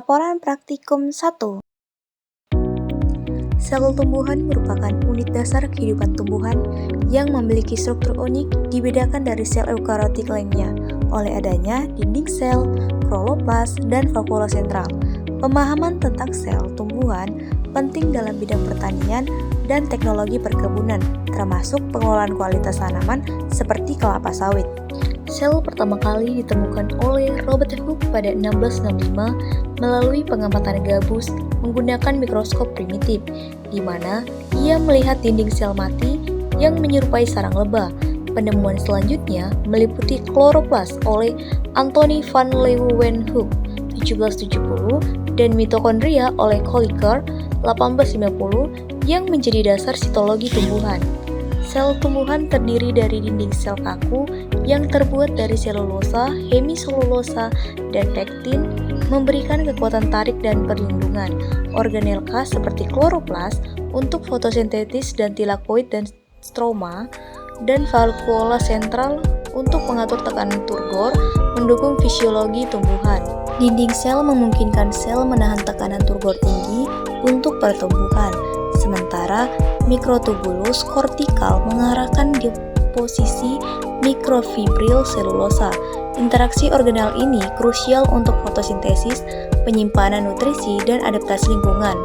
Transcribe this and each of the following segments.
Laporan Praktikum 1. Sel tumbuhan merupakan unit dasar kehidupan tumbuhan yang memiliki struktur unik dibedakan dari sel eukariotik lainnya oleh adanya dinding sel, kloroplas, dan vakuola sentral. Pemahaman tentang sel tumbuhan penting dalam bidang pertanian dan teknologi perkebunan, termasuk pengelolaan kualitas tanaman seperti kelapa sawit. Sel pertama kali ditemukan oleh Robert Hooke pada 1665 melalui pengamatan gabus menggunakan mikroskop primitif, di mana ia melihat dinding sel mati yang menyerupai sarang lebah. Penemuan selanjutnya meliputi kloroplas oleh Anthony van Leeuwenhoek 1770 dan mitokondria oleh Kolliker 1850 yang menjadi dasar sitologi tumbuhan. Sel tumbuhan terdiri dari dinding sel kaku yang terbuat dari selulosa, hemiselulosa, dan pektin, memberikan kekuatan tarik dan perlindungan. Organel khas seperti kloroplas untuk fotosintesis dan tilakoid dan stroma, dan vakuola sentral untuk mengatur tekanan turgor, mendukung fisiologi tumbuhan. Dinding sel memungkinkan sel menahan tekanan turgor tinggi untuk pertumbuhan, sementara mikrotubulus kortikal mengarahkan deposisi mikrofibril selulosa. Interaksi organel ini krusial untuk fotosintesis, penyimpanan nutrisi, dan adaptasi lingkungan.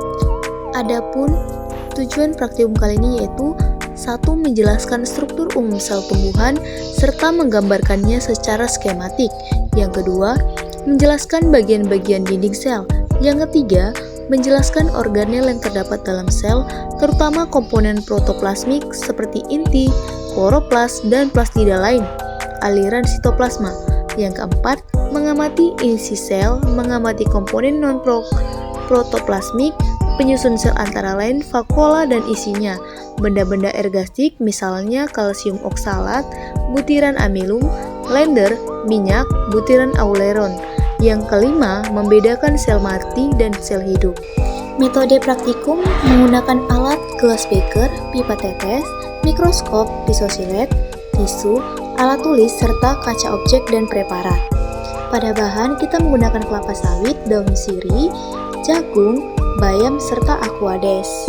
Adapun tujuan praktikum kali ini yaitu 1. Menjelaskan struktur umum sel tumbuhan serta menggambarkannya secara skematik. Yang kedua, menjelaskan bagian-bagian dinding sel. Yang ketiga, menjelaskan organel yang terdapat dalam sel, terutama komponen protoplasmik seperti inti, kloroplas, dan plastida lain, aliran sitoplasma. Yang keempat, mengamati isi sel, mengamati komponen non-protoplasmik, penyusun sel antara lain vakuola dan isinya, benda-benda ergastik misalnya kalsium oksalat, butiran amilum, lender, minyak, butiran auleron. Yang kelima, membedakan sel mati dan sel hidup. Metode praktikum menggunakan alat gelas beker, pipa tetes, mikroskop, pisau silet, tisu, alat tulis, serta kaca objek dan preparat. Pada bahan, kita menggunakan kelapa sawit, daun sirih, jagung, bayam, serta aquades.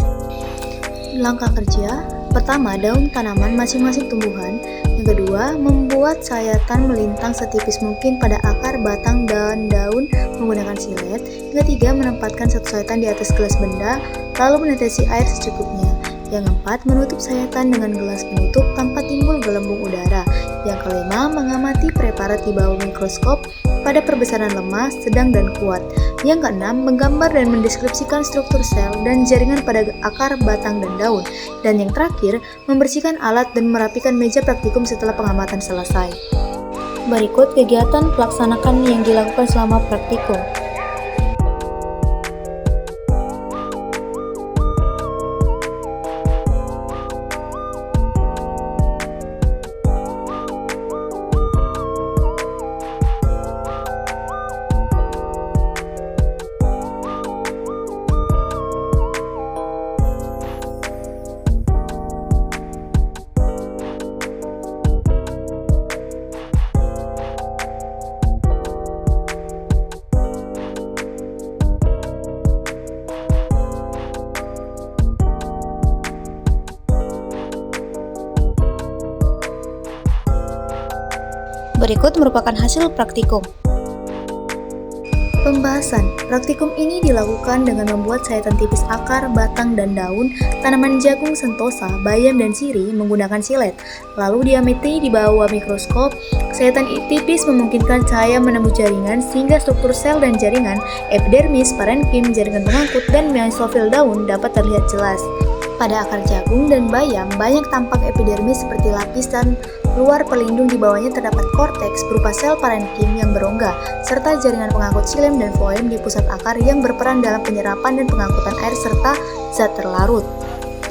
Langkah kerja: pertama, daun tanaman masing-masing tumbuhan. Yang kedua, membuat sayatan melintang setipis mungkin pada akar, batang, dan daun menggunakan silet. Yang ketiga, menempatkan satu sayatan di atas gelas benda, lalu menetesi air secukupnya. Yang keempat, menutup sayatan dengan gelas penutup tanpa timbul gelembung udara. Yang kelima, mengamati preparat di bawah mikroskop pada perbesaran lemah, sedang, dan kuat. Yang keenam, menggambar dan mendeskripsikan struktur sel dan jaringan pada akar, batang, dan daun. Dan yang terakhir, membersihkan alat dan merapikan meja praktikum setelah pengamatan selesai. Berikut kegiatan pelaksanakan yang dilakukan selama praktikum. Berikut merupakan hasil praktikum. Pembahasan. Praktikum ini dilakukan dengan membuat sayatan tipis akar, batang, dan daun tanaman jagung sentosa, bayam, dan sirih menggunakan silet. Lalu diamati di bawah mikroskop. Sayatan tipis memungkinkan cahaya menembus jaringan sehingga struktur sel dan jaringan, epidermis, parenkim, jaringan pengangkut, dan mesofil daun dapat terlihat jelas. Pada akar jagung dan bayam, banyak tampak epidermis seperti lapis dan luar pelindung. Di bawahnya terdapat korteks berupa sel parenkim yang berongga, serta jaringan pengangkut xilem dan floem di pusat akar yang berperan dalam penyerapan dan pengangkutan air serta zat terlarut.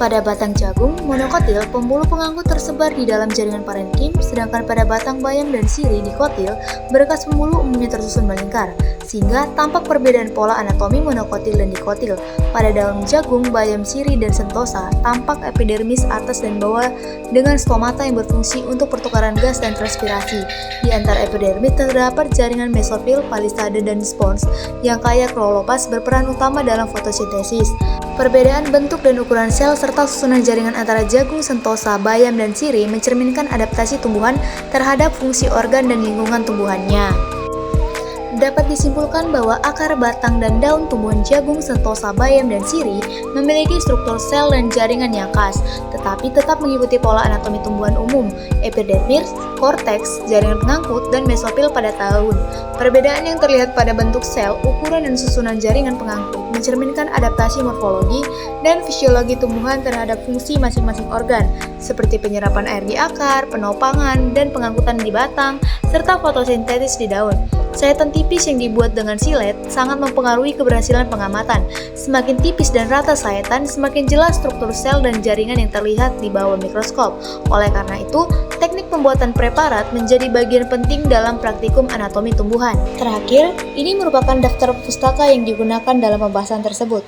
Pada batang jagung monokotil, pembuluh pengangkut tersebar di dalam jaringan parenkim, sedangkan pada batang bayam dan sirih dikotil, berkas pembuluh umumnya tersusun melingkar, sehingga tampak perbedaan pola anatomi monokotil dan dikotil. Pada daun jagung, bayam, sirih, dan sentosa, tampak epidermis atas dan bawah dengan stomata yang berfungsi untuk pertukaran gas dan transpirasi. Di antara epidermis terdapat jaringan mesofil, palisade, dan spons yang kaya kloroplast berperan utama dalam fotosintesis. Perbedaan bentuk dan ukuran sel serta susunan jaringan antara jagung, sentosa, bayam, dan sirih mencerminkan adaptasi tumbuhan terhadap fungsi organ dan lingkungan tumbuhannya. Dapat disimpulkan bahwa akar, batang, dan daun tumbuhan jagung, sentosa, bayam, dan sirih memiliki struktur sel dan jaringan yang khas, tetapi tetap mengikuti pola anatomi tumbuhan umum, epidermis, korteks, jaringan pengangkut, dan mesofil pada daun. Perbedaan yang terlihat pada bentuk sel, ukuran, dan susunan jaringan pengangkut mencerminkan adaptasi morfologi dan fisiologi tumbuhan terhadap fungsi masing-masing organ, seperti penyerapan air di akar, penopangan, dan pengangkutan di batang, serta fotosintesis di daun. Sayetan tipis yang dibuat dengan silet sangat mempengaruhi keberhasilan pengamatan. Semakin tipis dan rata sayetan, semakin jelas struktur sel dan jaringan yang terlihat di bawah mikroskop. Oleh karena itu, teknik pembuatan preparat menjadi bagian penting dalam praktikum anatomi tumbuhan. Terakhir, ini merupakan daftar pustaka yang digunakan dalam pembahasan tersebut.